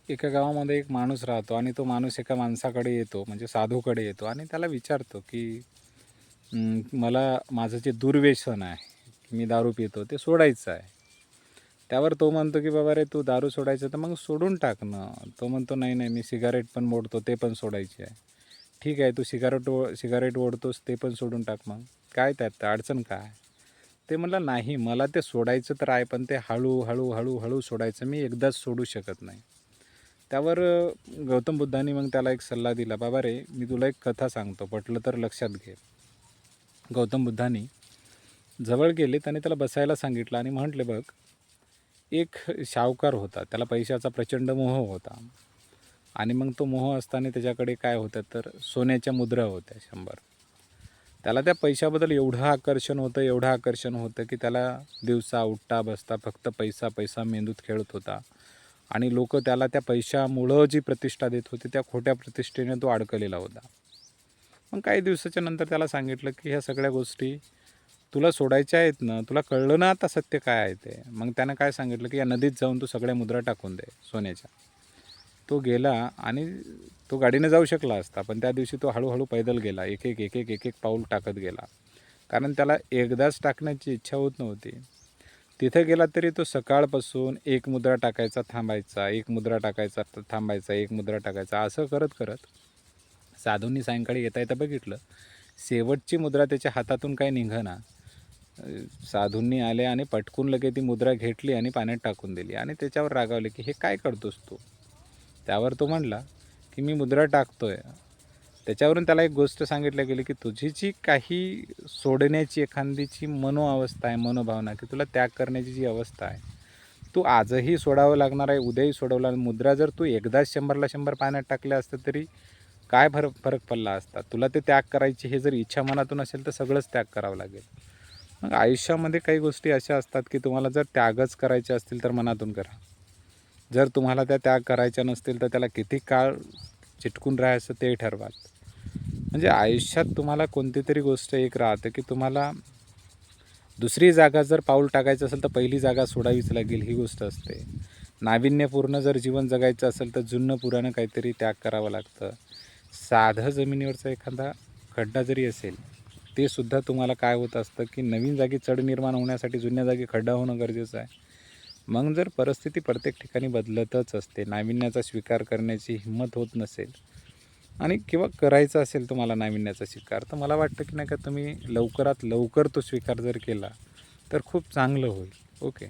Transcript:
एका गावामध्ये एक माणूस राहतो आणि तो माणूस एका माणसाकडे येतो, म्हणजे साधूकडे येतो आणि त्याला विचारतो की मला माझं जे दुर्व्यसन आहे, मी दारू पितो ते सोडायचं आहे. त्यावर तो म्हणतो की बाबा रे, तू दारू सोडायचं तर मग सोडून टाक ना. तो म्हणतो नाही नाही, मी सिगारेट पण ओढतो, ते पण सोडायची आहे. ठीक आहे, तू सिगारेट ओढतोस ते पण सोडून टाक, मग काय त्यात अडचण काय? ते म्हणलं नाही, मला ते सोडायचं तर आहे, पण ते हळू हळू सोडायचं, मी एकदाच सोडू शकत नाही. त्यावर गौतम बुद्धांनी मग त्याला एक सल्ला दिला, बाबा रे, मी तुला एक कथा सांगतो, पटलं तर लक्षात घे. गौतम बुद्धांनी जवळ गेलेत आणि त्याला बसायला सांगितलं आणि म्हटले, बघ, एक सावकार होता, त्याला पैशाचा प्रचंड मोह होता. आणि मग तो मोह असताना त्याच्याकडे काय होतं, तर सोन्याच्या मुद्रा होत्या 100. त्याला त्या पैशाबद्दल एवढं आकर्षण होतं की त्याला दिवसा उठता बसता फक्त पैसा पैसा मेंदूत खेळत होता. आणि लोक त्याला त्या पैशामुळं जी प्रतिष्ठा देत होते, त्या खोट्या प्रतिष्ठेने तो अडकलेला होता. मग काही दिवसाच्या नंतर त्याला सांगितलं की ह्या सगळ्या गोष्टी तुला सोडायच्या आहेत ना, तुला कळलं ना आता सत्य काय आहे ते. मग त्यानं काय सांगितलं की या नदीत जाऊन तू सगळ्या मुद्रा टाकून दे सोन्याच्या. तो गेला आणि तो गाडीने जाऊ शकला असता, पण त्या दिवशी तो हळूहळू पैदल गेला, एक एक पाऊल टाकत गेला, कारण त्याला एकदाच टाकण्याची इच्छा होत नव्हती. तिथे गेला तरी तो सकाळपासून एक मुद्रा टाकायचा थांबायचा, एक मुद्रा टाकायचा थांबायचा, एक मुद्रा टाकायचा, असं करत करत साधूंनी सायंकाळी येता येता बघितलं, शेवटची मुद्रा त्याच्या हातातून काही निघेना. साधूंनी आले आणि पटकून लगे ती मुद्रा घेतली आणि पाण्यात टाकून दिली आणि त्याच्यावर रागावले की हे काय करतोस तू. त्यावर तो म्हणला की मी मुद्रा टाकतोय. त्याच्यावरून त्याला एक गोष्ट सांगितली गेली की तुझी जी काही सोडण्याची एखादीची मनोअवस्था आहे, मनोभावना, की तुला त्याग करण्याची जी अवस्था आहे, तू आजही सोडावं लागणार आहे, उद्याही सोडवला. मुद्रा जर तू एकदाच 100ला 100 पाण्यात टाकल्या असतं तरी काय फरक पडला असता. तुला ते त्याग करायची हे जर इच्छा मनातून असेल तर सगळंच त्याग करावं लागेल. मग आयुष्यामध्ये काही गोष्टी अशा असतात की तुम्हाला जर त्यागच करायचे असतील तर मनातून करा. जर तुम्हाला त्या त्याग करायच्या नसतील तर त्याला किती काळ चिटकून राहायचं ते ठरवा. म्हणजे आयुष्यात तुम्हाला कोणती तरी गोष्ट एक राहते की तुम्हाला दुसरी जागा जर पाऊल टाकायचं असेल तर पहिली जागा सोडावीच लागेल, ही गोष्ट असते. नाविन्यपूर्ण जर जीवन जगायचं असेल तर जुनं पुराणं काहीतरी त्याग करावं लागतं. साधं जमिनीवरचा एखादा खड्डा जरी असेल, ते सुद्धा तुम्हाला काय होत असतं की नवीन जागी चढ निर्माण होण्यासाठी जुन्या जागी खड्डा होणं गरजेचं आहे. मग जर परिस्थिती प्रत्येक ठिकाणी बदलतच असते, नाविन्याचा स्वीकार करण्याची हिंमत होत नसेल आणि किंवा करायचं असेल तुम्हाला नाविन्याचा स्वीकार, तर मला वाटतं की नाही का तुम्ही लवकरात लवकर तो स्वीकार जर केला तर खूप चांगलं होईल. ओके.